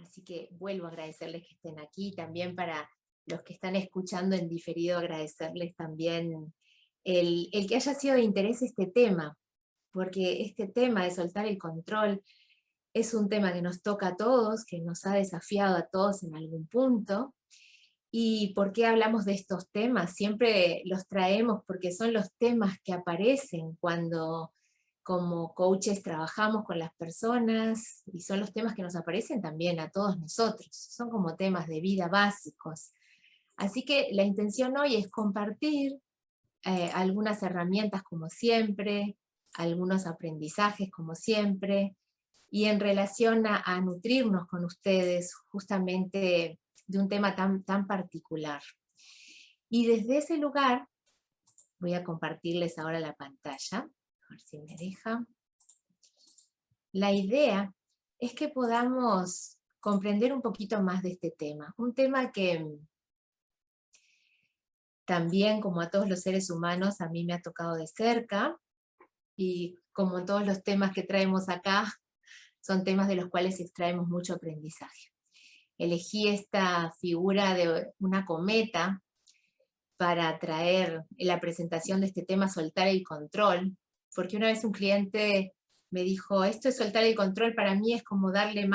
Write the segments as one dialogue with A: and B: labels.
A: Así que vuelvo a agradecerles que estén aquí, también para los que están escuchando en diferido, agradecerles también el que haya sido de interés este tema, porque este tema de soltar el control es un tema que nos toca a todos, que nos ha desafiado a todos en algún punto. ¿Y por qué hablamos de estos temas? Siempre los traemos porque son los temas que aparecen cuando como coaches trabajamos con las personas, y son los temas que nos aparecen también a todos nosotros. Son como temas de vida básicos. Así que la intención hoy es compartir algunas herramientas como siempre, algunos aprendizajes como siempre, y en relación a nutrirnos con ustedes justamente de un tema tan particular. Y desde ese lugar voy a compartirles ahora la pantalla, a ver si me deja. La idea es que podamos comprender un poquito más de este tema, un tema que también, como a todos los seres humanos, a mí me ha tocado de cerca, y como todos los temas que traemos acá, son temas de los cuales extraemos mucho aprendizaje. Elegí esta figura de una cometa para traer la presentación de este tema, soltar el control, porque una vez un cliente me dijo, esto de soltar el control para mí es como darle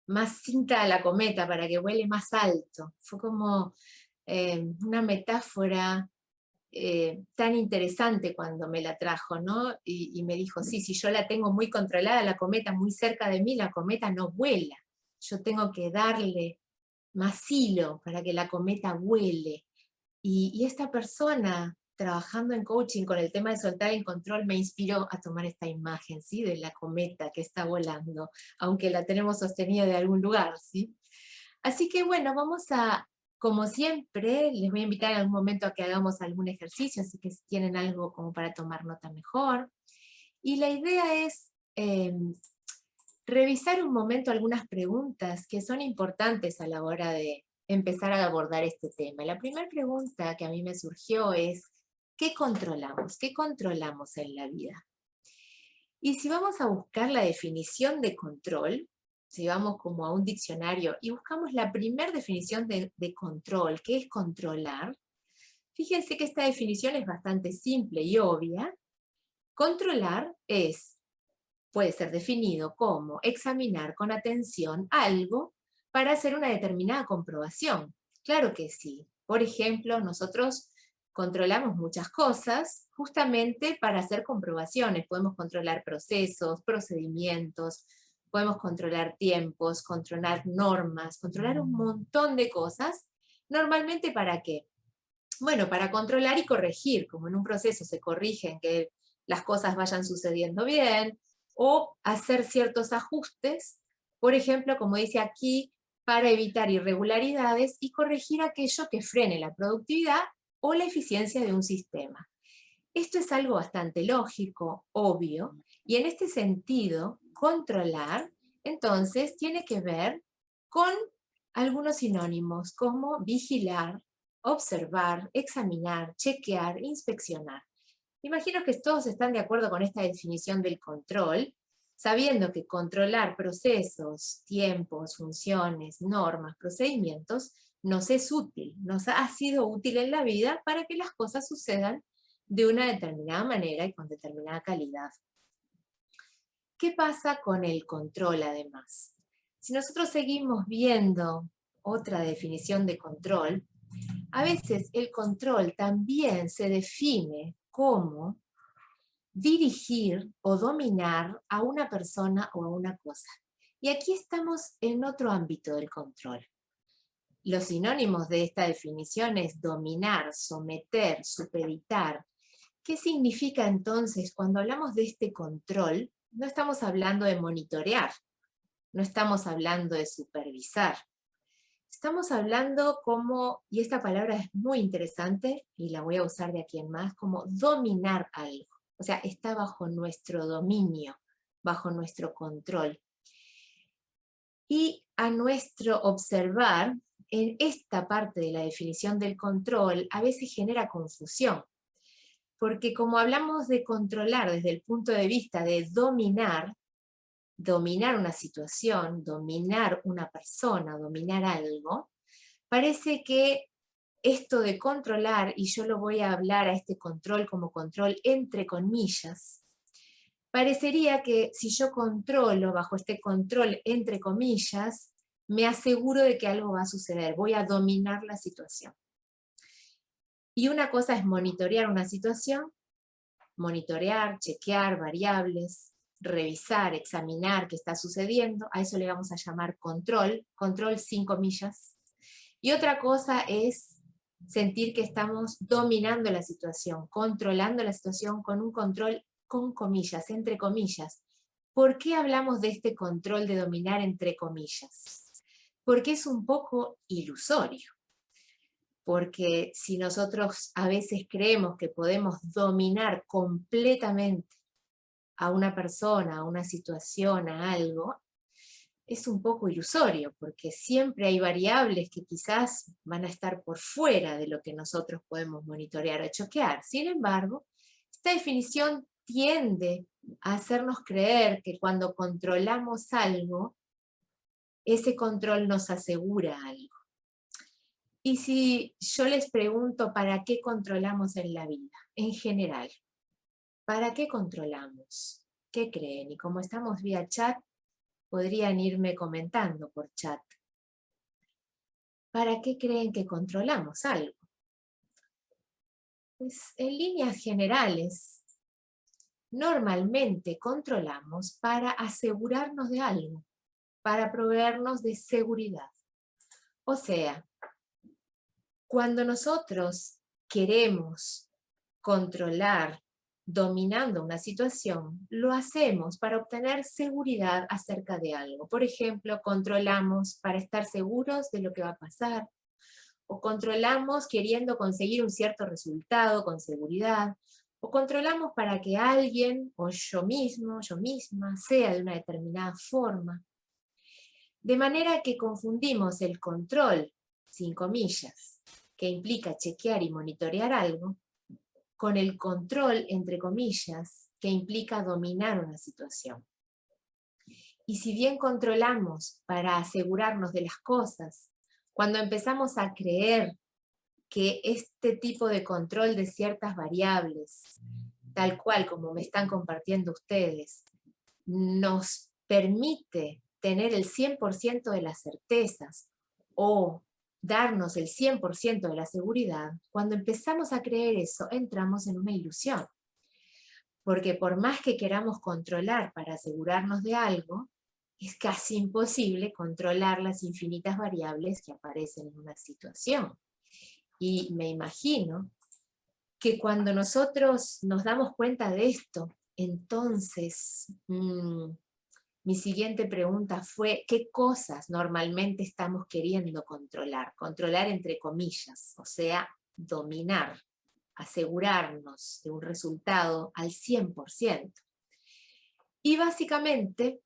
A: más cinta a la cometa para que vuele más alto. Fue como una metáfora tan interesante cuando me la trajo, ¿no? Y me dijo, sí, si yo la tengo muy controlada, la cometa muy cerca de mí, la cometa no vuela. Yo tengo que darle más hilo para que la cometa vuele. Y esta persona, trabajando en coaching con el tema de soltar el control, me inspiró a tomar esta imagen, ¿sí? De la cometa que está volando, aunque la tenemos sostenida de algún lugar, ¿sí? Así que bueno, vamos a, como siempre, les voy a invitar en algún momento a que hagamos algún ejercicio, así que si tienen algo como para tomar nota mejor. Y la idea es revisar un momento algunas preguntas que son importantes a la hora de empezar a abordar este tema. La primera pregunta que a mí me surgió es, ¿qué controlamos? ¿Qué controlamos en la vida? Y si vamos a buscar la definición de control, si vamos como a un diccionario y buscamos la primera definición de control, ¿qué es controlar? Fíjense que esta definición es bastante simple y obvia. Controlar puede ser definido como examinar con atención algo para hacer una determinada comprobación. Claro que sí. Por ejemplo, nosotros controlamos muchas cosas justamente para hacer comprobaciones. Podemos controlar procesos, procedimientos, podemos controlar tiempos, controlar normas, controlar un montón de cosas. ¿Normalmente para qué? Bueno, para controlar y corregir, como en un proceso se corrigen que las cosas vayan sucediendo bien, o hacer ciertos ajustes, por ejemplo, como dice aquí, para evitar irregularidades y corregir aquello que frene la productividad o la eficiencia de un sistema. Esto es algo bastante lógico, obvio, y en este sentido, controlar, entonces, tiene que ver con algunos sinónimos como vigilar, observar, examinar, chequear, inspeccionar. Imagino que todos están de acuerdo con esta definición del control, sabiendo que controlar procesos, tiempos, funciones, normas, procedimientos, nos es útil, nos ha sido útil en la vida para que las cosas sucedan de una determinada manera y con determinada calidad. ¿Qué pasa con el control además? Si nosotros seguimos viendo otra definición de control, a veces el control también se define como dirigir o dominar a una persona o a una cosa. Y aquí estamos en otro ámbito del control. Los sinónimos de esta definición es dominar, someter, supeditar. ¿Qué significa entonces cuando hablamos de este control? No estamos hablando de monitorear, no estamos hablando de supervisar. Estamos hablando como, y esta palabra es muy interesante y la voy a usar de aquí en más, como dominar algo. O sea, está bajo nuestro dominio, bajo nuestro control. Y a nuestro observar, en esta parte de la definición del control, a veces genera confusión. Porque como hablamos de controlar desde el punto de vista de dominar, dominar una situación, dominar una persona, dominar algo, parece que esto de controlar, y yo lo voy a hablar a este control como control entre comillas, parecería que si yo controlo, bajo este control entre comillas, me aseguro de que algo va a suceder, voy a dominar la situación. Y una cosa es monitorear una situación, monitorear, chequear variables, revisar, examinar qué está sucediendo, a eso le vamos a llamar control, control sin comillas. Y otra cosa es sentir que estamos dominando la situación, controlando la situación con un control con comillas, entre comillas. ¿Por qué hablamos de este control de dominar entre comillas? Porque es un poco ilusorio. Porque si nosotros a veces creemos que podemos dominar completamente a una persona, a una situación, a algo, es un poco ilusorio, porque siempre hay variables que quizás van a estar por fuera de lo que nosotros podemos monitorear o chequear. Sin embargo, esta definición tiende a hacernos creer que cuando controlamos algo, ese control nos asegura algo. Y si yo les pregunto para qué controlamos en la vida, en general, ¿para qué controlamos? ¿Qué creen? Y como estamos vía chat, podrían irme comentando por chat. ¿Para qué creen que controlamos algo? Pues en líneas generales, normalmente controlamos para asegurarnos de algo, para proveernos de seguridad. O sea, cuando nosotros queremos controlar, dominando una situación, lo hacemos para obtener seguridad acerca de algo. Por ejemplo, controlamos para estar seguros de lo que va a pasar, o controlamos queriendo conseguir un cierto resultado con seguridad, o controlamos para que alguien, o yo mismo, yo misma, sea de una determinada forma. De manera que confundimos el control, sin comillas, que implica chequear y monitorear algo, con el control, entre comillas, que implica dominar una situación. Y si bien controlamos para asegurarnos de las cosas, cuando empezamos a creer que este tipo de control de ciertas variables, tal cual como me están compartiendo ustedes, nos permite tener el 100% de las certezas o darnos el 100% de la seguridad, cuando empezamos a creer eso, entramos en una ilusión. Porque por más que queramos controlar para asegurarnos de algo, es casi imposible controlar las infinitas variables que aparecen en una situación. Y me imagino que cuando nosotros nos damos cuenta de esto, entonces mi siguiente pregunta fue, ¿qué cosas normalmente estamos queriendo controlar? Controlar entre comillas, o sea, dominar, asegurarnos de un resultado al 100%. Y básicamente,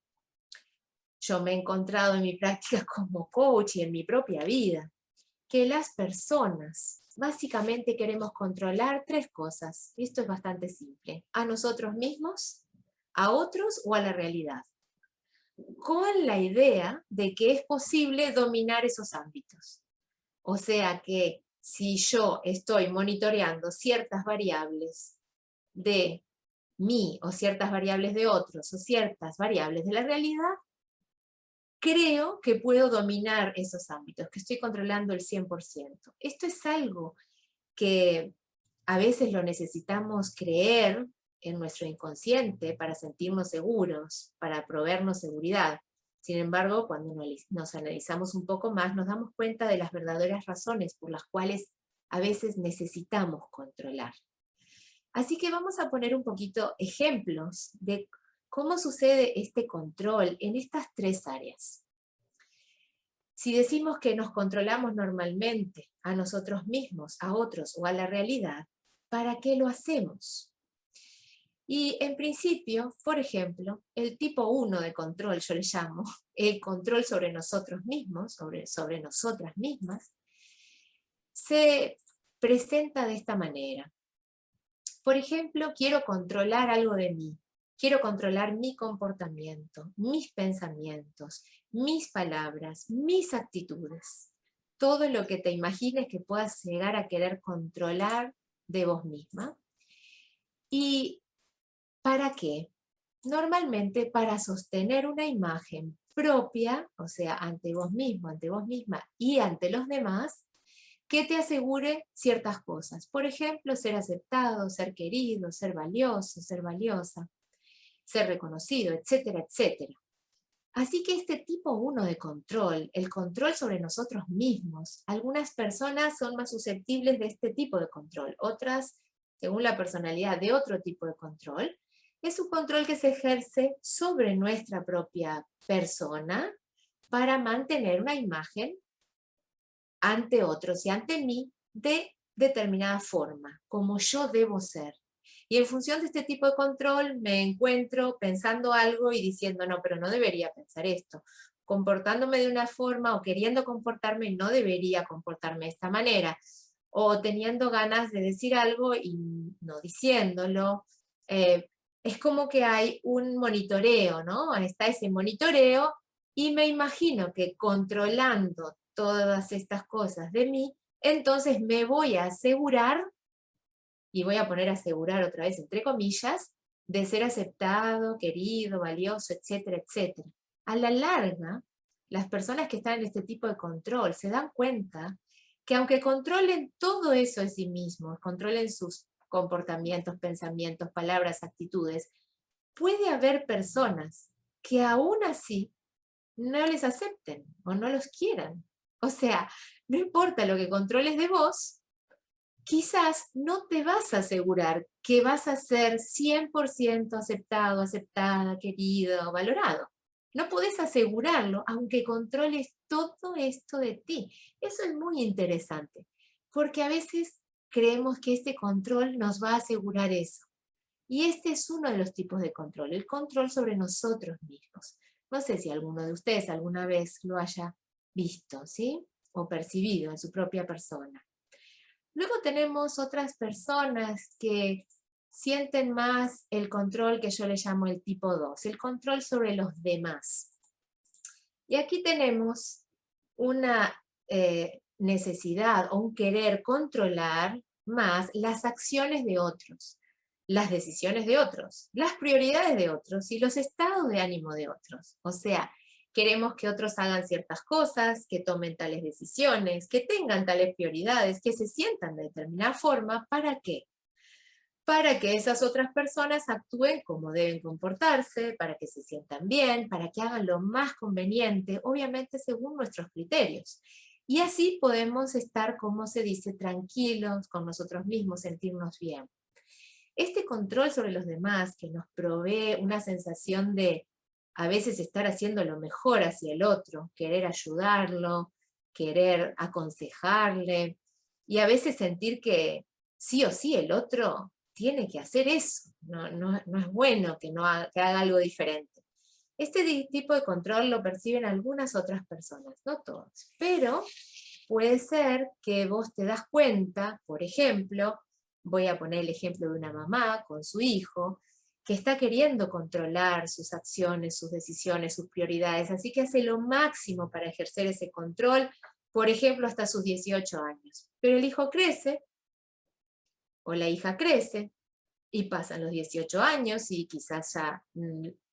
A: yo me he encontrado en mi práctica como coach y en mi propia vida, que las personas básicamente queremos controlar tres cosas. Y esto es bastante simple. A nosotros mismos, a otros o a la realidad. Con la idea de que es posible dominar esos ámbitos. O sea que si yo estoy monitoreando ciertas variables de mí o ciertas variables de otros o ciertas variables de la realidad, creo que puedo dominar esos ámbitos, que estoy controlando el 100%. Esto es algo que a veces lo necesitamos creer en nuestro inconsciente para sentirnos seguros, para proveernos seguridad. Sin embargo, cuando nos analizamos un poco más, nos damos cuenta de las verdaderas razones por las cuales a veces necesitamos controlar. Así que vamos a poner un poquito ejemplos de cómo sucede este control en estas tres áreas. Si decimos que nos controlamos normalmente a nosotros mismos, a otros o a la realidad, ¿para qué lo hacemos? Y en principio, por ejemplo, el tipo 1 de control, yo le llamo, el control sobre nosotros mismos, sobre nosotras mismas, se presenta de esta manera. Por ejemplo, quiero controlar algo de mí. Quiero controlar mi comportamiento, mis pensamientos, mis palabras, mis actitudes. Todo lo que te imagines que puedas llegar a querer controlar de vos misma. ¿Y para qué? Normalmente para sostener una imagen propia, o sea, ante vos mismo, ante vos misma y ante los demás, que te asegure ciertas cosas. Por ejemplo, ser aceptado, ser querido, ser valioso, ser valiosa, ser reconocido, etcétera, etcétera. Así que este tipo 1 de control, el control sobre nosotros mismos, algunas personas son más susceptibles de este tipo de control, otras, según la personalidad, de otro tipo de control. Es un control que se ejerce sobre nuestra propia persona para mantener una imagen ante otros y ante mí de determinada forma, como yo debo ser. Y en función de este tipo de control me encuentro pensando algo y diciendo, no, pero no debería pensar esto. Comportándome de una forma o queriendo comportarme, no debería comportarme de esta manera. O teniendo ganas de decir algo y no diciéndolo. Es como que hay un monitoreo, ¿no? Está ese monitoreo y me imagino que controlando todas estas cosas de mí, entonces me voy a asegurar, y voy a poner asegurar otra vez entre comillas, de ser aceptado, querido, valioso, etcétera, etcétera. A la larga, las personas que están en este tipo de control se dan cuenta que aunque controlen todo eso de sí mismos, controlen sus comportamientos, pensamientos, palabras, actitudes, puede haber personas que aún así no les acepten o no los quieran. O sea, no importa lo que controles de vos, quizás no te vas a asegurar que vas a ser 100% aceptado, aceptada, querido, valorado. No podés asegurarlo aunque controles todo esto de ti. Eso es muy interesante, porque a veces creemos que este control nos va a asegurar eso. Y este es uno de los tipos de control, el control sobre nosotros mismos. No sé si alguno de ustedes alguna vez lo haya visto, ¿sí? O percibido en su propia persona. Luego tenemos otras personas que sienten más el control que yo le llamo el tipo 2, el control sobre los demás. Y aquí tenemos una necesidad o un querer controlar más las acciones de otros, las decisiones de otros, las prioridades de otros y los estados de ánimo de otros. O sea, queremos que otros hagan ciertas cosas, que tomen tales decisiones, que tengan tales prioridades, que se sientan de determinada forma. ¿Para qué? Para que esas otras personas actúen como deben comportarse, para que se sientan bien, para que hagan lo más conveniente, obviamente según nuestros criterios. Y así podemos estar, como se dice, tranquilos con nosotros mismos, sentirnos bien. Este control sobre los demás que nos provee una sensación de a veces estar haciendo lo mejor hacia el otro, querer ayudarlo, querer aconsejarle, y a veces sentir que sí o sí el otro tiene que hacer eso, no es bueno que, que haga algo diferente. Este tipo de control lo perciben algunas otras personas, no todos, pero puede ser que vos te das cuenta, por ejemplo, voy a poner el ejemplo de una mamá con su hijo, que está queriendo controlar sus acciones, sus decisiones, sus prioridades, así que hace lo máximo para ejercer ese control, por ejemplo, hasta sus 18 años. Pero el hijo crece, o la hija crece, y pasan los 18 años, y quizás ya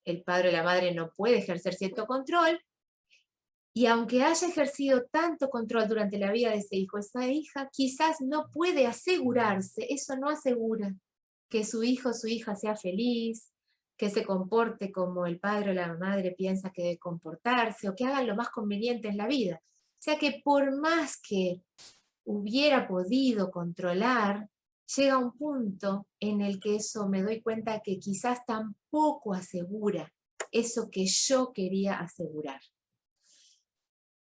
A: el padre o la madre no puede ejercer cierto control, y aunque haya ejercido tanto control durante la vida de ese hijo, esa hija quizás no puede asegurarse, eso no asegura que su hijo o su hija sea feliz, que se comporte como el padre o la madre piensa que debe comportarse, o que hagan lo más conveniente en la vida. O sea que por más que hubiera podido controlar, llega un punto en el que eso me doy cuenta que quizás tampoco asegura eso que yo quería asegurar.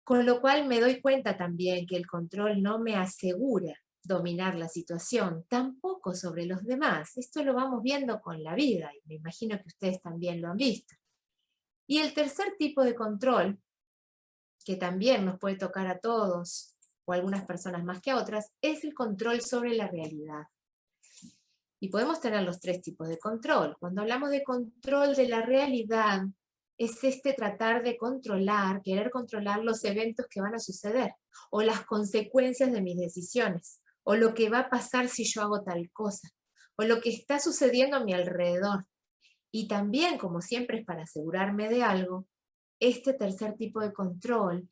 A: Con lo cual me doy cuenta también que el control no me asegura dominar la situación, tampoco sobre los demás. Esto lo vamos viendo con la vida y me imagino que ustedes también lo han visto. Y el tercer tipo de control, que también nos puede tocar a todos o a algunas personas más que a otras, es el control sobre la realidad. Y podemos tener los tres tipos de control. Cuando hablamos de control de la realidad, es tratar de controlar, querer controlar los eventos que van a suceder, o las consecuencias de mis decisiones, o lo que va a pasar si yo hago tal cosa, o lo que está sucediendo a mi alrededor. Y también, como siempre es para asegurarme de algo, este tercer tipo de control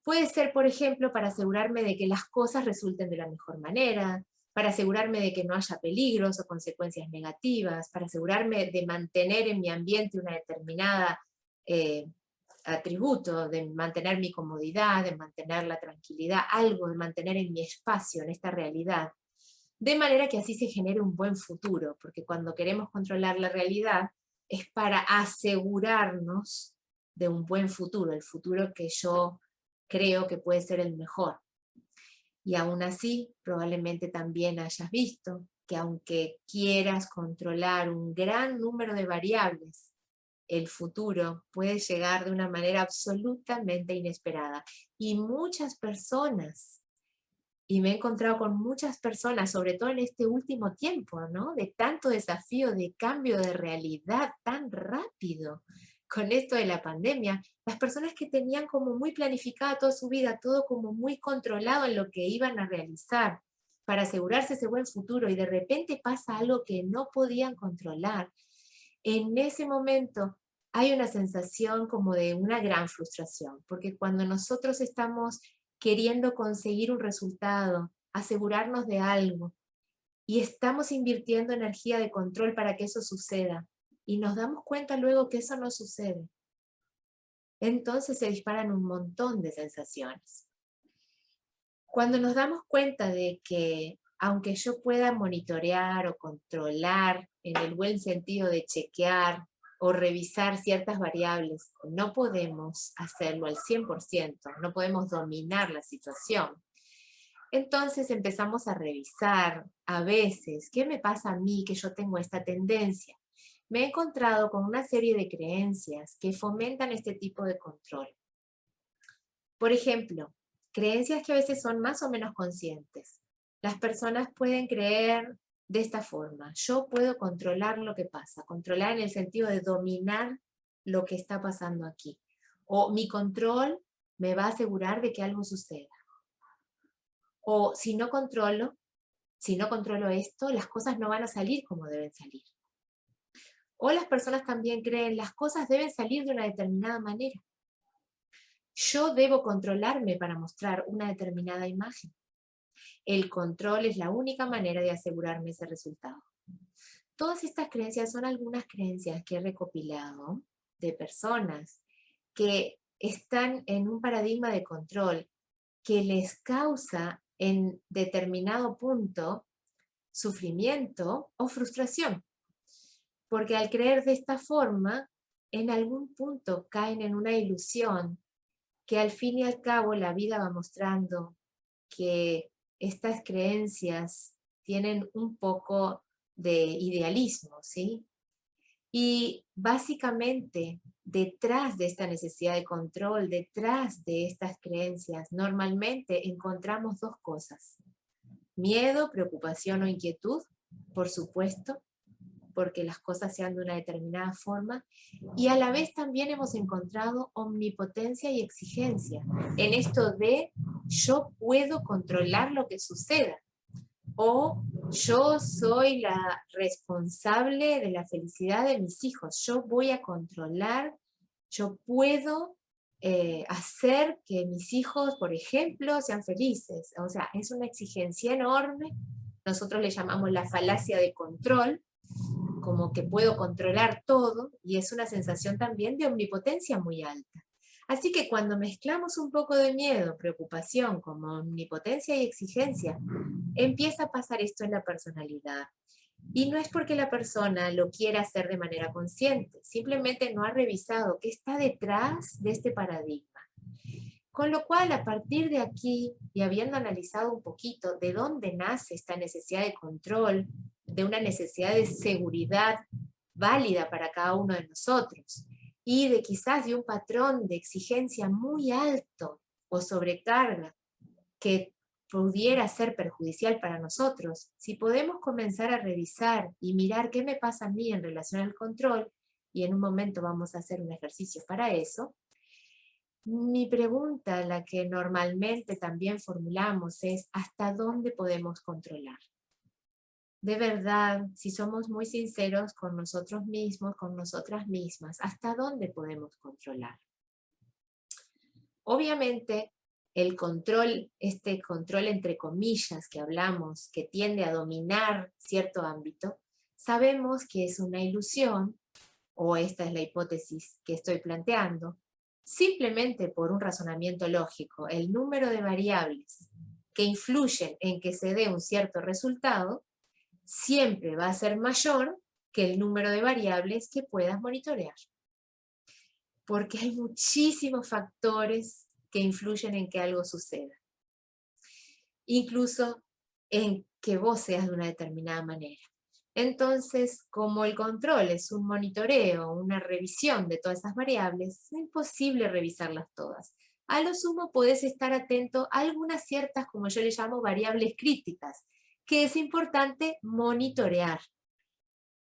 A: puede ser, por ejemplo, para asegurarme de que las cosas resulten de la mejor manera, para asegurarme de que no haya peligros o consecuencias negativas, para asegurarme de mantener en mi ambiente una determinada eh, atributo, de mantener mi comodidad, de mantener la tranquilidad, algo de mantener en mi espacio, en esta realidad, de manera que así se genere un buen futuro, porque cuando queremos controlar la realidad es para asegurarnos de un buen futuro, el futuro que yo creo que puede ser el mejor. Y aún así, probablemente también hayas visto que aunque quieras controlar un gran número de variables, el futuro puede llegar de una manera absolutamente inesperada. Y muchas personas, y me he encontrado con muchas personas, sobre todo en este último tiempo, ¿no? De tanto desafío, de cambio de realidad tan rápido con esto de la pandemia, las personas que tenían como muy planificada toda su vida, todo como muy controlado en lo que iban a realizar para asegurarse ese buen futuro y de repente pasa algo que no podían controlar. En ese momento hay una sensación como de una gran frustración, porque cuando nosotros estamos queriendo conseguir un resultado, asegurarnos de algo, y estamos invirtiendo energía de control para que eso suceda, y nos damos cuenta luego que eso no sucede, entonces se disparan un montón de sensaciones. Cuando nos damos cuenta de que aunque yo pueda monitorear o controlar en el buen sentido de chequear o revisar ciertas variables, no podemos hacerlo al 100%, no podemos dominar la situación. Entonces empezamos a revisar a veces, ¿qué me pasa a mí que yo tengo esta tendencia? Me he encontrado con una serie de creencias que fomentan este tipo de control. Por ejemplo, creencias que a veces son más o menos conscientes. Las personas pueden creer de esta forma: yo puedo controlar lo que pasa, controlar en el sentido de dominar lo que está pasando aquí. O mi control me va a asegurar de que algo suceda. O si no controlo esto, las cosas no van a salir como deben salir. O las personas también creen, las cosas deben salir de una determinada manera. Yo debo controlarme para mostrar una determinada imagen. El control es la única manera de asegurarme ese resultado. Todas estas creencias son algunas creencias que he recopilado de personas que están en un paradigma de control que les causa en determinado punto sufrimiento o frustración. Porque al creer de esta forma, en algún punto caen en una ilusión que al fin y al cabo la vida va mostrando que estas creencias tienen un poco de idealismo, ¿sí? Y básicamente, detrás de esta necesidad de control, detrás de estas creencias, normalmente encontramos dos cosas: miedo, preocupación o inquietud, por supuesto, porque las cosas sean de una determinada forma, y a la vez también hemos encontrado omnipotencia y exigencia, en esto de yo puedo controlar lo que suceda, o yo soy la responsable de la felicidad de mis hijos, yo voy a controlar, yo puedo hacer que mis hijos, por ejemplo, sean felices. O sea, es una exigencia enorme. Nosotros le llamamos la falacia de control, como que puedo controlar todo, y es una sensación también de omnipotencia muy alta. Así que cuando mezclamos un poco de miedo, preocupación, como omnipotencia y exigencia, empieza a pasar esto en la personalidad. Y no es porque la persona lo quiera hacer de manera consciente, simplemente no ha revisado qué está detrás de este paradigma. Con lo cual, a partir de aquí, y habiendo analizado un poquito de dónde nace esta necesidad de control, de una necesidad de seguridad válida para cada uno de nosotros, y de quizás de un patrón de exigencia muy alto o sobrecarga que pudiera ser perjudicial para nosotros, si podemos comenzar a revisar y mirar qué me pasa a mí en relación al control, y en un momento vamos a hacer un ejercicio para eso, mi pregunta, la que normalmente también formulamos, es ¿hasta dónde podemos controlar? De verdad, si somos muy sinceros con nosotros mismos, con nosotras mismas, ¿hasta dónde podemos controlar? Obviamente, el control, este control entre comillas que hablamos, que tiende a dominar cierto ámbito, sabemos que es una ilusión, o esta es la hipótesis que estoy planteando, simplemente por un razonamiento lógico. El número de variables que influyen en que se dé un cierto resultado siempre va a ser mayor que el número de variables que puedas monitorear. Porque hay muchísimos factores que influyen en que algo suceda. Incluso en que vos seas de una determinada manera. Entonces, como el control es un monitoreo, una revisión de todas esas variables, es imposible revisarlas todas. A lo sumo podés estar atento a algunas ciertas, como yo le llamo, variables críticas, que es importante monitorear.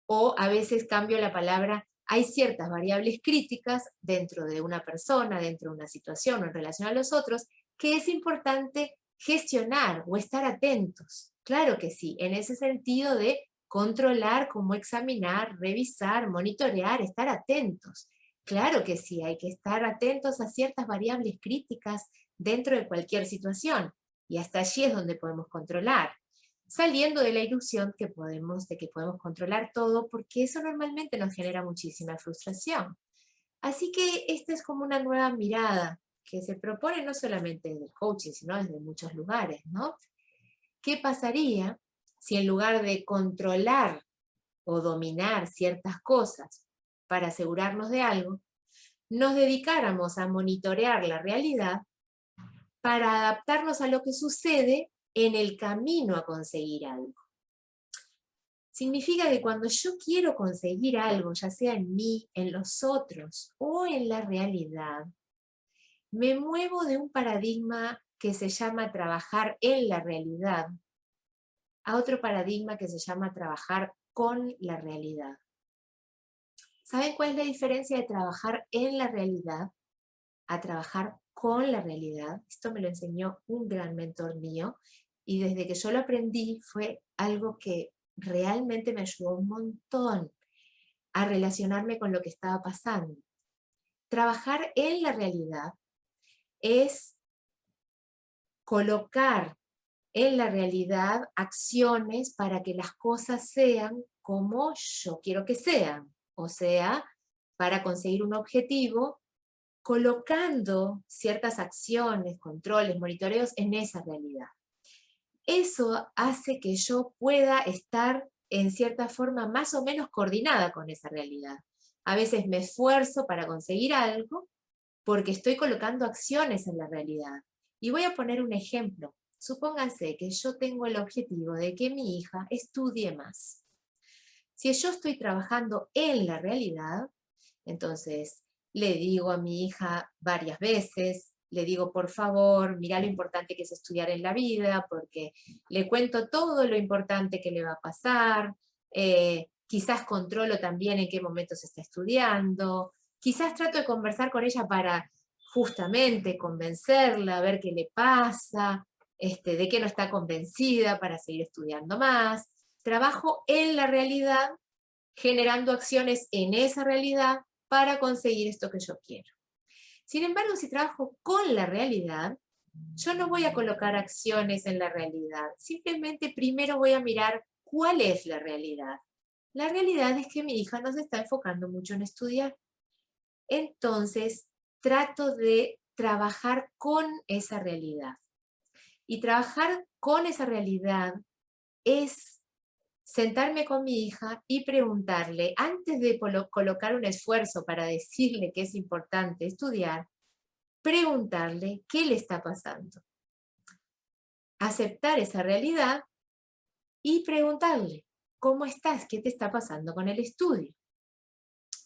A: O a veces cambio la palabra, hay ciertas variables críticas dentro de una persona, dentro de una situación o en relación a los otros, que es importante gestionar o estar atentos. Claro que sí, en ese sentido de controlar, como examinar, revisar, monitorear, estar atentos. Claro que sí, hay que estar atentos a ciertas variables críticas dentro de cualquier situación. Y hasta allí es donde podemos controlar, saliendo de la ilusión de que podemos controlar todo, porque eso normalmente nos genera muchísima frustración. Así que esta es como una nueva mirada que se propone no solamente desde el coaching, sino desde muchos lugares, ¿no? ¿Qué pasaría si en lugar de controlar o dominar ciertas cosas para asegurarnos de algo, nos dedicáramos a monitorear la realidad para adaptarnos a lo que sucede en el camino a conseguir algo? Significa que cuando yo quiero conseguir algo, ya sea en mí, en los otros o en la realidad, me muevo de un paradigma que se llama trabajar en la realidad a otro paradigma que se llama trabajar con la realidad. ¿Saben cuál es la diferencia de trabajar en la realidad a trabajar con la realidad? Esto me lo enseñó un gran mentor mío y desde que yo lo aprendí fue algo que realmente me ayudó un montón a relacionarme con lo que estaba pasando. Trabajar en la realidad es colocar en la realidad acciones para que las cosas sean como yo quiero que sean. O sea, para conseguir un objetivo, colocando ciertas acciones, controles, monitoreos en esa realidad. Eso hace que yo pueda estar en cierta forma más o menos coordinada con esa realidad. A veces me esfuerzo para conseguir algo porque estoy colocando acciones en la realidad. Y voy a poner un ejemplo. Supónganse que yo tengo el objetivo de que mi hija estudie más. Si yo estoy trabajando en la realidad, entonces le digo a mi hija varias veces, le digo, por favor, mira lo importante que es estudiar en la vida, porque le cuento todo lo importante que le va a pasar, quizás controlo también en qué momento se está estudiando, quizás trato de conversar con ella para justamente convencerla, a ver qué le pasa, de qué no está convencida para seguir estudiando más. Trabajo en la realidad, generando acciones en esa realidad para conseguir esto que yo quiero. Sin embargo, si trabajo con la realidad, yo no voy a colocar acciones en la realidad. Simplemente primero voy a mirar cuál es la realidad. La realidad es que mi hija no se está enfocando mucho en estudiar. Entonces, trato de trabajar con esa realidad. Y trabajar con esa realidad es sentarme con mi hija y preguntarle, antes de colocar un esfuerzo para decirle que es importante estudiar, preguntarle qué le está pasando. Aceptar esa realidad y preguntarle, ¿cómo estás? ¿Qué te está pasando con el estudio?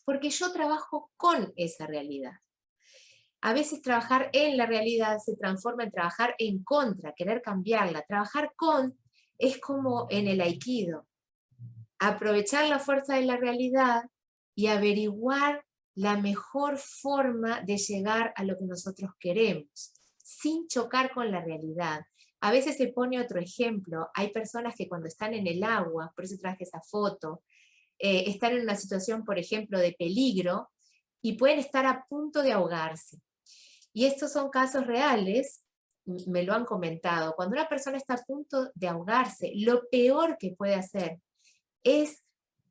A: Porque yo trabajo con esa realidad. A veces trabajar en la realidad se transforma en trabajar en contra, querer cambiarla. Trabajar con es como en el aikido, aprovechar la fuerza de la realidad y averiguar la mejor forma de llegar a lo que nosotros queremos, sin chocar con la realidad. A veces se pone otro ejemplo, hay personas que cuando están en el agua, por eso traje esa foto, están en una situación, por ejemplo, de peligro y pueden estar a punto de ahogarse. Y estos son casos reales, me lo han comentado. Cuando una persona está a punto de ahogarse, lo peor que puede hacer es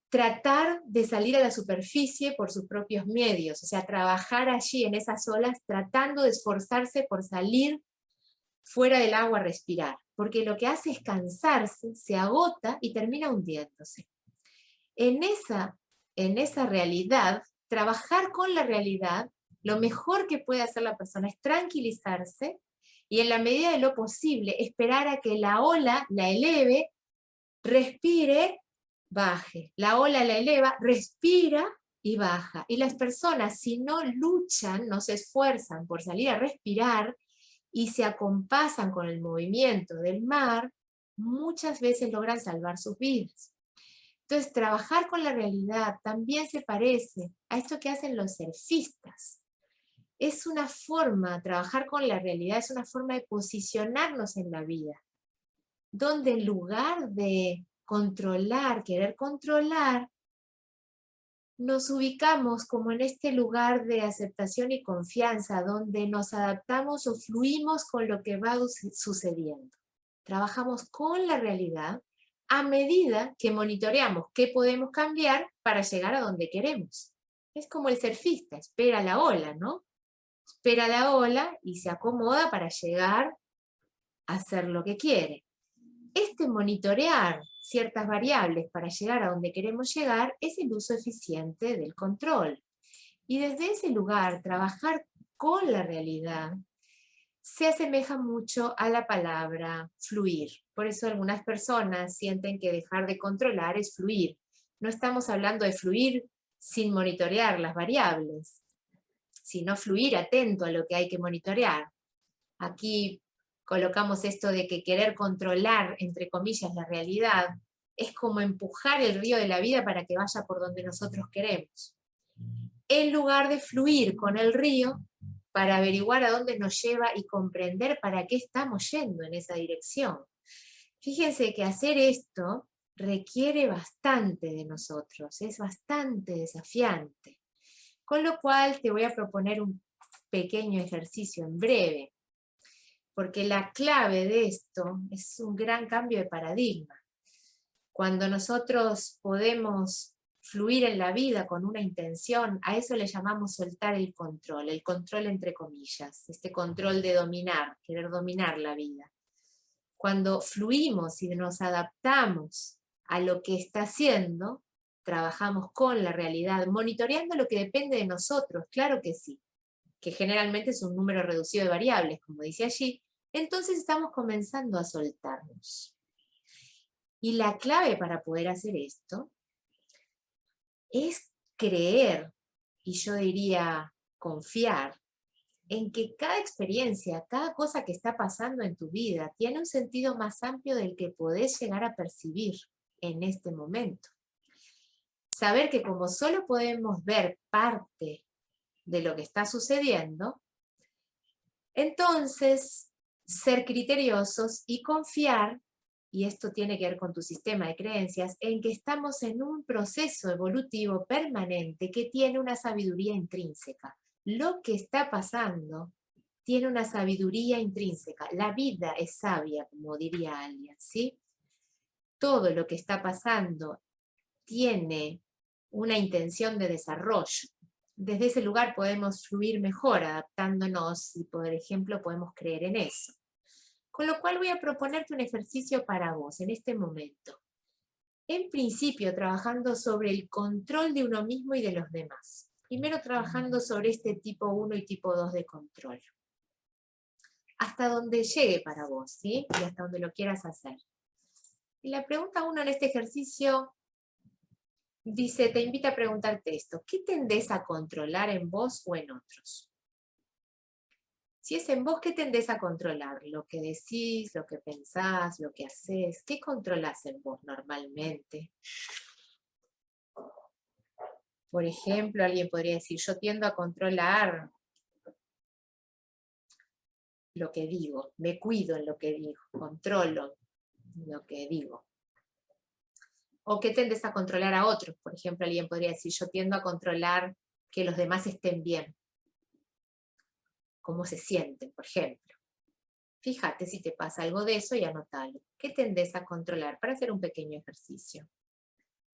A: tratar de salir a la superficie por sus propios medios, o sea, trabajar allí en esas olas tratando de esforzarse por salir fuera del agua a respirar, porque lo que hace es cansarse, se agota y termina hundiéndose. En esa realidad, trabajar con la realidad, lo mejor que puede hacer la persona es tranquilizarse y en la medida de lo posible esperar a que la ola la eleve, respire, baje. La ola la eleva, respira y baja. Y las personas, si no luchan, no se esfuerzan por salir a respirar y se acompasan con el movimiento del mar, muchas veces logran salvar sus vidas. Entonces, trabajar con la realidad también se parece a esto que hacen los surfistas. Es una forma, trabajar con la realidad es una forma de posicionarnos en la vida, donde en lugar de controlar, querer controlar, nos ubicamos como en este lugar de aceptación y confianza, donde nos adaptamos o fluimos con lo que va sucediendo. Trabajamos con la realidad a medida que monitoreamos qué podemos cambiar para llegar a donde queremos. Es como el surfista, espera la ola, ¿no? Espera la ola y se acomoda para llegar a hacer lo que quiere. Este monitorear ciertas variables para llegar a donde queremos llegar es el uso eficiente del control. Y desde ese lugar, trabajar con la realidad se asemeja mucho a la palabra fluir. Por eso algunas personas sienten que dejar de controlar es fluir. No estamos hablando de fluir sin monitorear las variables, sino fluir atento a lo que hay que monitorear. Aquí colocamos esto de que querer controlar, entre comillas, la realidad, es como empujar el río de la vida para que vaya por donde nosotros queremos. En lugar de fluir con el río para averiguar a dónde nos lleva y comprender para qué estamos yendo en esa dirección. Fíjense que hacer esto requiere bastante de nosotros, es bastante desafiante. Con lo cual te voy a proponer un pequeño ejercicio en breve, porque la clave de esto es un gran cambio de paradigma. Cuando nosotros podemos fluir en la vida con una intención, a eso le llamamos soltar el control entre comillas, este control de dominar, querer dominar la vida. Cuando fluimos y nos adaptamos a lo que está haciendo, trabajamos con la realidad, monitoreando lo que depende de nosotros, claro que sí, que generalmente es un número reducido de variables, como dice allí, entonces estamos comenzando a soltarnos. Y la clave para poder hacer esto es creer, y yo diría confiar, en que cada experiencia, cada cosa que está pasando en tu vida, tiene un sentido más amplio del que podés llegar a percibir en este momento. Saber que como solo podemos ver parte de lo que está sucediendo, entonces ser criteriosos y confiar, y esto tiene que ver con tu sistema de creencias, en que estamos en un proceso evolutivo permanente que tiene una sabiduría intrínseca. Lo que está pasando tiene una sabiduría intrínseca. La vida es sabia, como diría alguien, ¿sí? Todo lo que está pasando tiene una intención de desarrollo. Desde ese lugar podemos fluir mejor, adaptándonos y, por ejemplo, podemos creer en eso. Con lo cual voy a proponerte un ejercicio para vos en este momento. En principio, trabajando sobre el control de uno mismo y de los demás. Primero trabajando sobre este tipo 1 y tipo 2 de control. Hasta donde llegue para vos, ¿sí? Y hasta donde lo quieras hacer. Y la pregunta 1 en este ejercicio dice, te invita a preguntarte esto. ¿Qué tendés a controlar en vos o en otros? Si es en vos, ¿qué tendés a controlar? Lo que decís, lo que pensás, lo que haces. ¿Qué controlás en vos normalmente? Por ejemplo, alguien podría decir, yo tiendo a controlar lo que digo, me cuido en lo que digo, controlo lo que digo. ¿O qué tendés a controlar a otros? Por ejemplo, alguien podría decir, yo tiendo a controlar que los demás estén bien. Cómo se sienten, por ejemplo. Fíjate si te pasa algo de eso y anotalo. ¿Qué tendés a controlar para hacer un pequeño ejercicio?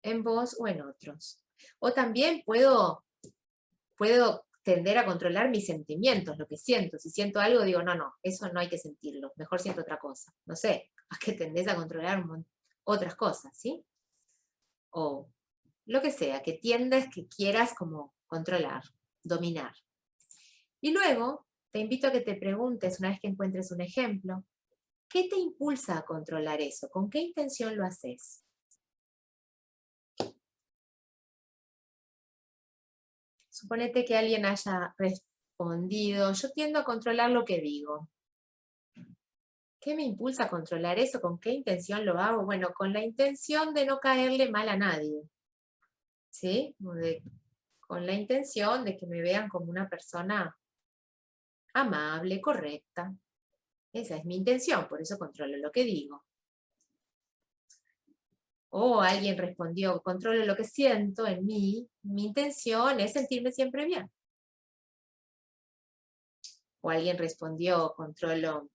A: En vos o en otros. O también puedo tender a controlar mis sentimientos, lo que siento. Si siento algo, digo, no, eso no hay que sentirlo. Mejor siento otra cosa. No sé, ¿a qué tendés a controlar otras cosas, sí? O lo que sea, que tiendas, que quieras como controlar, dominar. Y luego te invito a que te preguntes, una vez que encuentres un ejemplo, ¿qué te impulsa a controlar eso? ¿Con qué intención lo haces? Suponete que alguien haya respondido, yo tiendo a controlar lo que digo. ¿Qué me impulsa a controlar eso? ¿Con qué intención lo hago? Bueno, con la intención de no caerle mal a nadie. ¿Sí? Con la intención de que me vean como una persona amable, correcta. Esa es mi intención, por eso controlo lo que digo. O alguien respondió, controlo lo que siento en mí, mi intención es sentirme siempre bien. O alguien respondió, controlo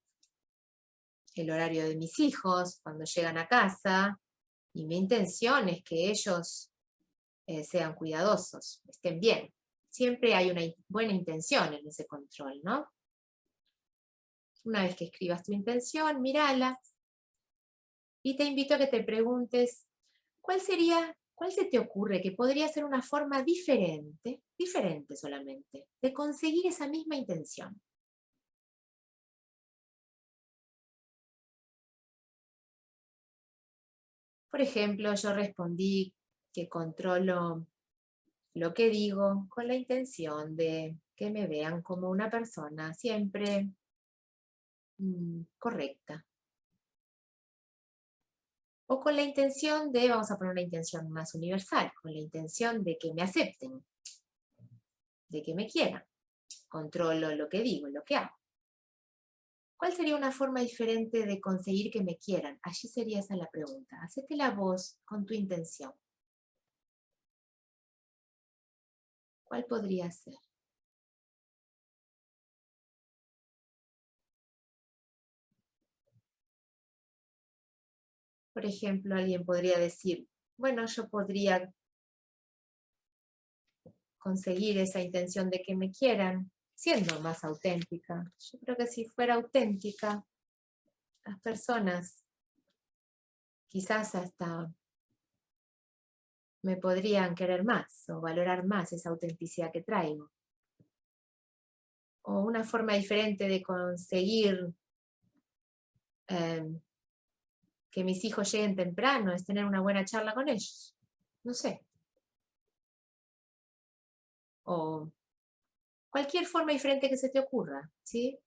A: el horario de mis hijos cuando llegan a casa, y mi intención es que ellos sean cuidadosos, estén bien. Siempre hay una buena intención en ese control, ¿no? Una vez que escribas tu intención, mírala, y te invito a que te preguntes, ¿cuál se te ocurre que podría ser una forma diferente solamente, de conseguir esa misma intención? Por ejemplo, yo respondí que controlo lo que digo con la intención de que me vean como una persona siempre correcta. O con la intención de, vamos a poner una intención más universal, con la intención de que me acepten, de que me quieran. Controlo lo que digo, lo que hago. ¿Cuál sería una forma diferente de conseguir que me quieran? Allí sería esa la pregunta. Hacete la voz con tu intención. ¿Cuál podría ser? Por ejemplo, alguien podría decir, bueno, yo podría conseguir esa intención de que me quieran siendo más auténtica. Yo creo que si fuera auténtica, las personas quizás hasta me podrían querer más o valorar más esa autenticidad que traigo. O una forma diferente de conseguir que mis hijos lleguen temprano es tener una buena charla con ellos. No sé. O cualquier forma diferente que se te ocurra, ¿sí?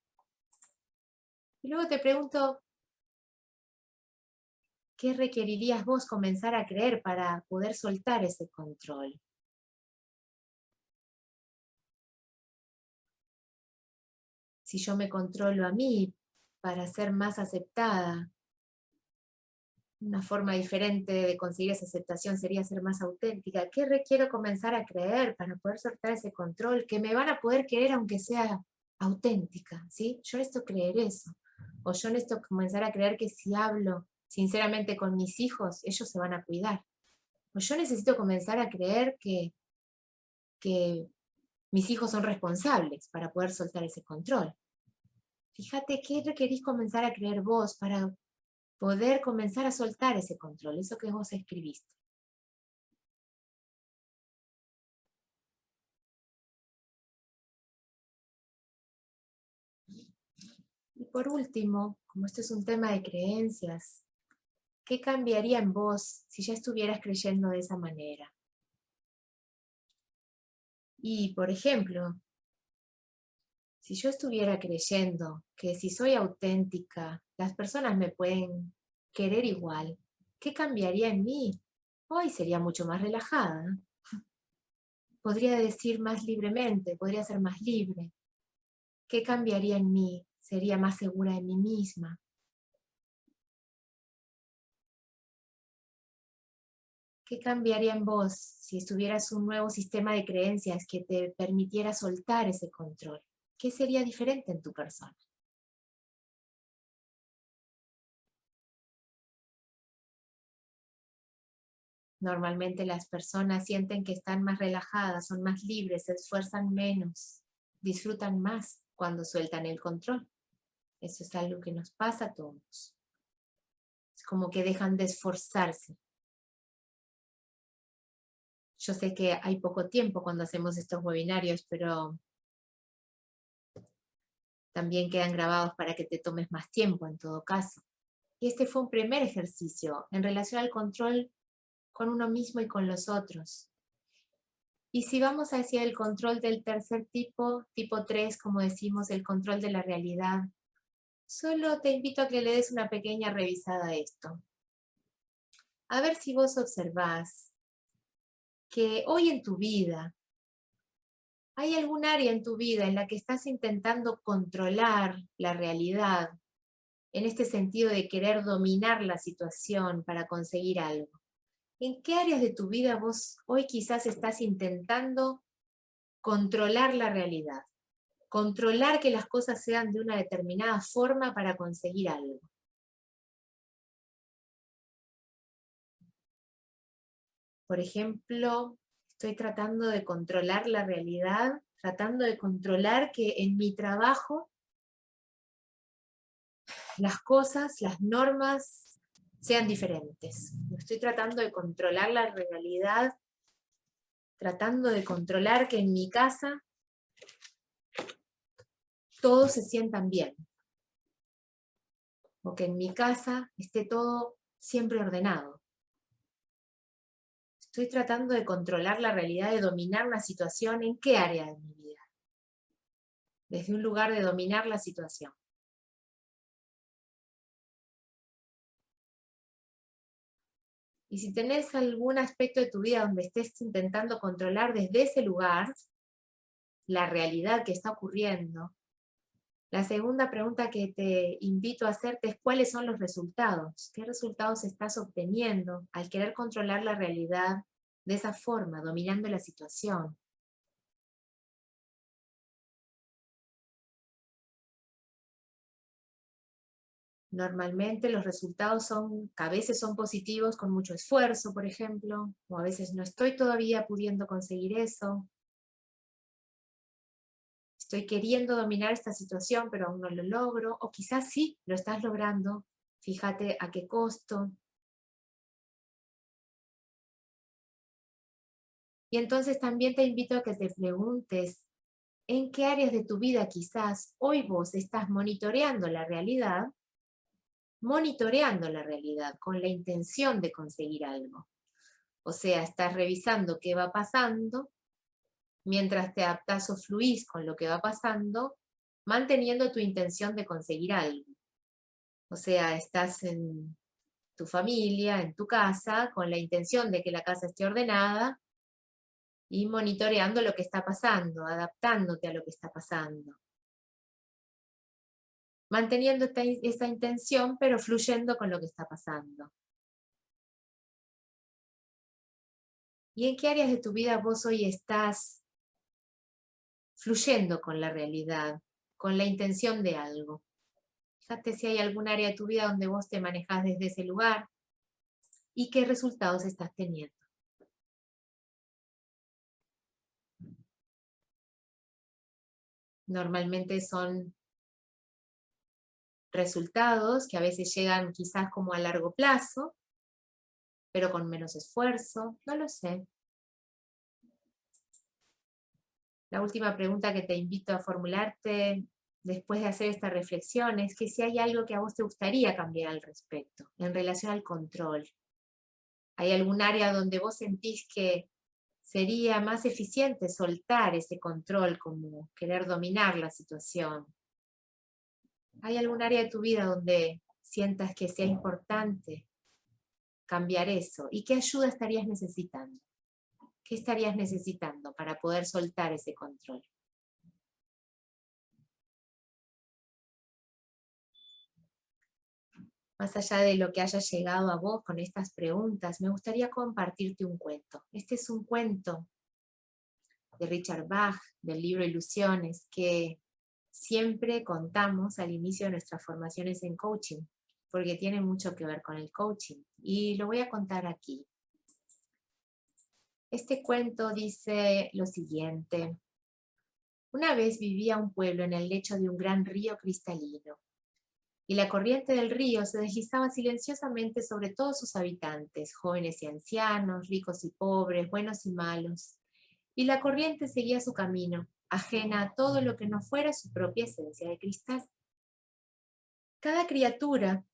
A: Y luego te pregunto, ¿qué requerirías vos comenzar a creer para poder soltar ese control? Si yo me controlo a mí para ser más aceptada, una forma diferente de conseguir esa aceptación sería ser más auténtica. ¿Qué requiero comenzar a creer para poder soltar ese control? Que me van a poder querer aunque sea auténtica, ¿sí? Yo necesito creer eso. O yo necesito comenzar a creer que si hablo sinceramente con mis hijos, ellos se van a cuidar. O yo necesito comenzar a creer que mis hijos son responsables para poder soltar ese control. Fíjate qué requerís comenzar a creer vos para poder comenzar a soltar ese control, eso que vos escribiste. Y por último, como esto es un tema de creencias, ¿qué cambiaría en vos si ya estuvieras creyendo de esa manera? Y, por ejemplo, Si yo estuviera creyendo que si soy auténtica, las personas me pueden querer igual, ¿qué cambiaría en mí? Hoy sería mucho más relajada. Podría decir más libremente, podría ser más libre. ¿Qué cambiaría en mí? Sería más segura de mí misma. ¿Qué cambiaría en vos si estuvieras un nuevo sistema de creencias que te permitiera soltar ese control? ¿Qué sería diferente en tu persona? Normalmente las personas sienten que están más relajadas, son más libres, se esfuerzan menos, disfrutan más cuando sueltan el control. Eso es algo que nos pasa a todos. Es como que dejan de esforzarse. Yo sé que hay poco tiempo cuando hacemos estos webinarios, pero también quedan grabados para que te tomes más tiempo en todo caso. Y este fue un primer ejercicio en relación al control con uno mismo y con los otros. Y si vamos hacia el control del tercer tipo, tipo 3, como decimos, el control de la realidad, solo te invito a que le des una pequeña revisada a esto. A ver si vos observás que hoy en tu vida, ¿hay algún área en tu vida en la que estás intentando controlar la realidad, en este sentido de querer dominar la situación para conseguir algo? ¿En qué áreas de tu vida vos hoy quizás estás intentando controlar la realidad? Controlar que las cosas sean de una determinada forma para conseguir algo. Por ejemplo, estoy tratando de controlar la realidad, tratando de controlar que en mi trabajo las cosas, las normas sean diferentes. Estoy tratando de controlar la realidad, tratando de controlar que en mi casa todos se sientan bien. O que en mi casa esté todo siempre ordenado. Estoy tratando de controlar la realidad, de dominar una situación. ¿En qué área de mi vida? Desde un lugar de dominar la situación. Y si tenés algún aspecto de tu vida donde estés intentando controlar desde ese lugar la realidad que está ocurriendo, la segunda pregunta que te invito a hacerte es ¿cuáles son los resultados? ¿Qué resultados estás obteniendo al querer controlar la realidad de esa forma, dominando la situación? Normalmente los resultados son, a veces son positivos con mucho esfuerzo, por ejemplo, o a veces no estoy todavía pudiendo conseguir eso. Estoy queriendo dominar esta situación, pero aún no lo logro, o quizás sí, lo estás logrando, fíjate a qué costo. Y entonces también te invito a que te preguntes, ¿en qué áreas de tu vida quizás hoy vos estás monitoreando la realidad con la intención de conseguir algo? O sea, estás revisando qué va pasando, mientras te adaptás o fluís con lo que va pasando, manteniendo tu intención de conseguir algo. O sea, estás en tu familia, en tu casa, con la intención de que la casa esté ordenada y monitoreando lo que está pasando, adaptándote a lo que está pasando. Manteniendo esa intención, pero fluyendo con lo que está pasando. ¿Y en qué áreas de tu vida vos hoy estás fluyendo con la realidad, con la intención de algo? Fíjate si hay algún área de tu vida donde vos te manejás desde ese lugar y qué resultados estás teniendo. Normalmente son resultados que a veces llegan quizás como a largo plazo, pero con menos esfuerzo, no lo sé. La última pregunta que te invito a formularte después de hacer esta reflexión es que si hay algo que a vos te gustaría cambiar al respecto, en relación al control. ¿Hay algún área donde vos sentís que Sería más eficiente soltar ese control, como querer dominar la situación. ¿Hay algún área de tu vida donde sientas que sea importante cambiar eso? ¿Y qué ayuda estarías necesitando? ¿Qué estarías necesitando para poder soltar ese control? Más allá de lo que haya llegado a vos con estas preguntas, me gustaría compartirte un cuento. Este es un cuento de Richard Bach, del libro Ilusiones, que siempre contamos al inicio de nuestras formaciones en coaching, porque tiene mucho que ver con el coaching. Y lo voy a contar aquí. Este cuento dice lo siguiente. Una vez vivía un pueblo en el lecho de un gran río cristalino, y la corriente del río se deslizaba silenciosamente sobre todos sus habitantes, jóvenes y ancianos, ricos y pobres, buenos y malos. Y la corriente seguía su camino, ajena a todo lo que no fuera su propia esencia de cristal. Cada criatura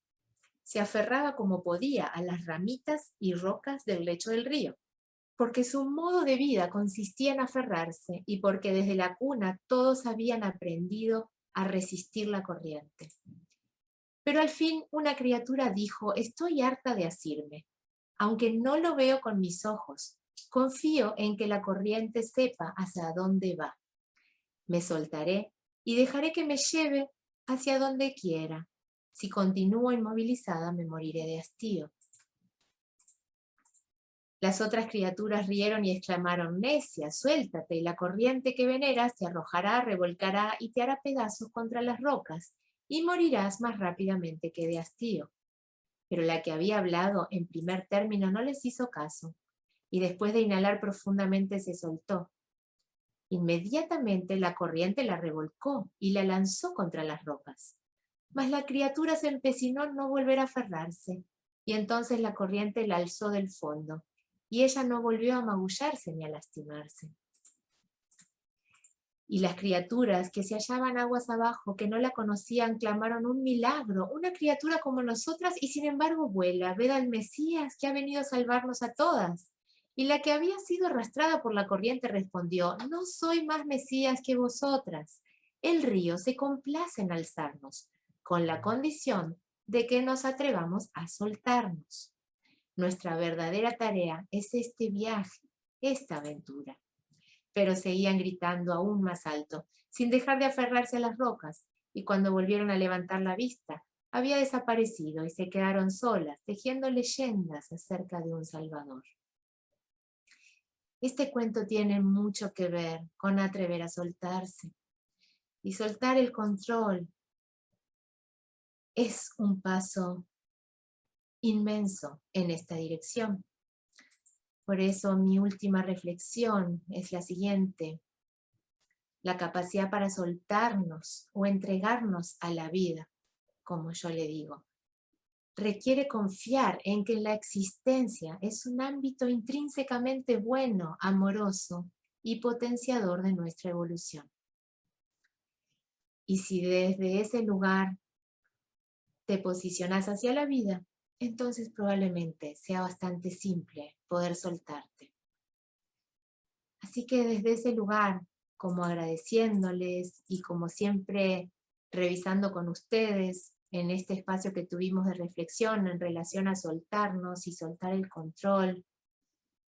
A: se aferraba como podía a las ramitas y rocas del lecho del río, porque su modo de vida consistía en aferrarse y porque desde la cuna todos habían aprendido a resistir la corriente. Pero al fin una criatura dijo: estoy harta de asirme, aunque no lo veo con mis ojos. Confío en que la corriente sepa hacia dónde va. Me soltaré y dejaré que me lleve hacia donde quiera. Si continúo inmovilizada, me moriré de hastío. Las otras criaturas rieron y exclamaron: necia, suéltate, y la corriente que veneras te arrojará, revolcará y te hará pedazos contra las rocas, y morirás más rápidamente que de hastío. Pero la que había hablado en primer término no les hizo caso, y después de inhalar profundamente se soltó. Inmediatamente la corriente la revolcó y la lanzó contra las rocas. Mas la criatura se empecinó en no volver a aferrarse, y entonces la corriente la alzó del fondo, y ella no volvió a magullarse ni a lastimarse. Y las criaturas que se hallaban aguas abajo, que no la conocían, clamaron: un milagro, una criatura como nosotras, y sin embargo vuela. Ved al Mesías que ha venido a salvarnos a todas. Y la que había sido arrastrada por la corriente respondió: no soy más Mesías que vosotras. El río se complace en alzarnos, con la condición de que nos atrevamos a soltarnos. Nuestra verdadera tarea es este viaje, esta aventura. Pero seguían gritando aún más alto, sin dejar de aferrarse a las rocas, y cuando volvieron a levantar la vista, había desaparecido y se quedaron solas, tejiendo leyendas acerca de un Salvador. Este cuento tiene mucho que ver con atrever a soltarse, y soltar el control es un paso inmenso en esta dirección. Por eso mi última reflexión es la siguiente: la capacidad para soltarnos o entregarnos a la vida, como yo le digo, requiere confiar en que la existencia es un ámbito intrínsecamente bueno, amoroso y potenciador de nuestra evolución. Y si desde ese lugar te posicionas hacia la vida, entonces probablemente sea bastante simple poder soltarte. Así que desde ese lugar, como agradeciéndoles y como siempre revisando con ustedes en este espacio que tuvimos de reflexión en relación a soltarnos y soltar el control,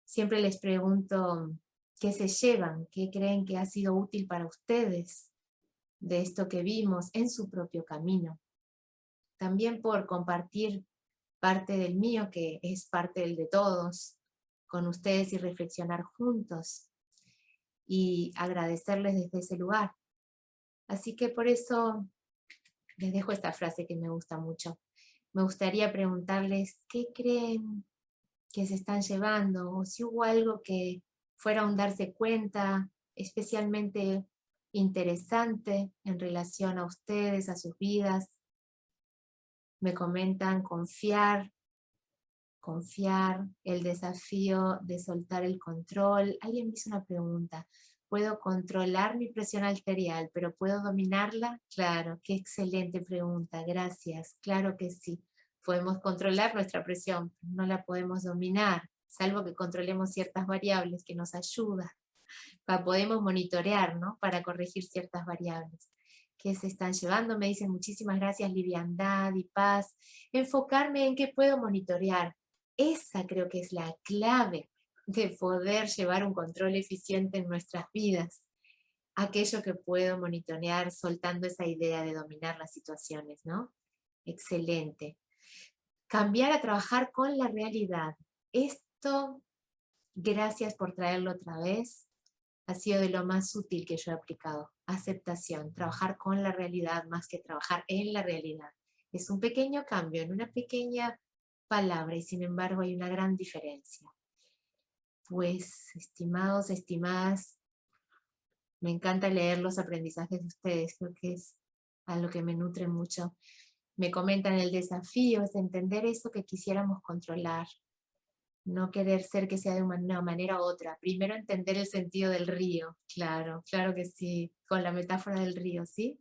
A: siempre les pregunto qué se llevan, qué creen que ha sido útil para ustedes de esto que vimos en su propio camino. También por compartir parte del mío, que es parte del de todos, con ustedes y reflexionar juntos y agradecerles desde ese lugar. Así que por eso les dejo esta frase que me gusta mucho. Me gustaría preguntarles qué creen que se están llevando, o si hubo algo que fuera un darse cuenta especialmente interesante en relación a ustedes, a sus vidas. Me comentan confiar, el desafío de soltar el control. Alguien me hizo una pregunta: ¿puedo controlar mi presión arterial, pero puedo dominarla? Claro, qué excelente pregunta, gracias. Claro que sí, podemos controlar nuestra presión, no la podemos dominar. salvo que controlemos ciertas variables que nos ayudan. Podemos monitorear, ¿no? Para corregir ciertas variables que se están llevando. Me dicen muchísimas gracias, liviandad y paz. Enfocarme en qué puedo monitorear. Esa creo que es la clave de poder llevar un control eficiente en nuestras vidas. Aquello que puedo monitorear soltando esa idea de dominar las situaciones, ¿no? Excelente. Cambiar a trabajar con la realidad. Esto, gracias por traerlo otra vez, ha sido de lo más útil que yo he aplicado. Aceptación, trabajar con la realidad más que trabajar en la realidad. Es un pequeño cambio en una pequeña palabra y sin embargo hay una gran diferencia. Pues, estimados, estimadas, me encanta leer los aprendizajes de ustedes, creo que es algo que me nutre mucho. Me comentan el desafío es entender eso que quisiéramos controlar, no querer ser que sea de una manera u otra. Primero entender el sentido del río, claro, claro que sí, con la metáfora del río, ¿sí?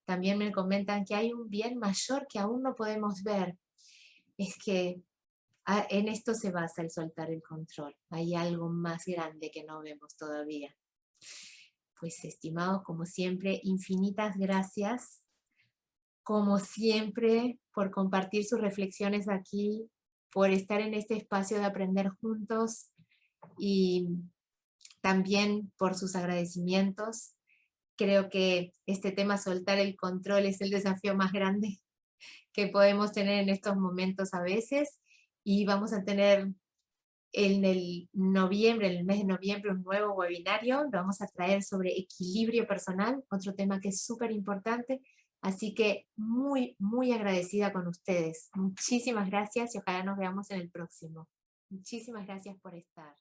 A: También me comentan que hay un bien mayor que aún no podemos ver. Es que en esto se basa el soltar el control. Hay algo más grande que no vemos todavía. Pues estimados, como siempre, infinitas gracias. Como siempre, por compartir sus reflexiones aquí, por estar en este espacio de aprender juntos y también por sus agradecimientos. Creo que este tema, soltar el control, es el desafío más grande que podemos tener en estos momentos a veces, y vamos a tener en el noviembre, en el mes de noviembre, un nuevo webinario. Lo vamos a traer sobre equilibrio personal, otro tema que es súper importante. Así que muy, muy agradecida con ustedes. Muchísimas gracias y ojalá nos veamos en el próximo. Muchísimas gracias por estar.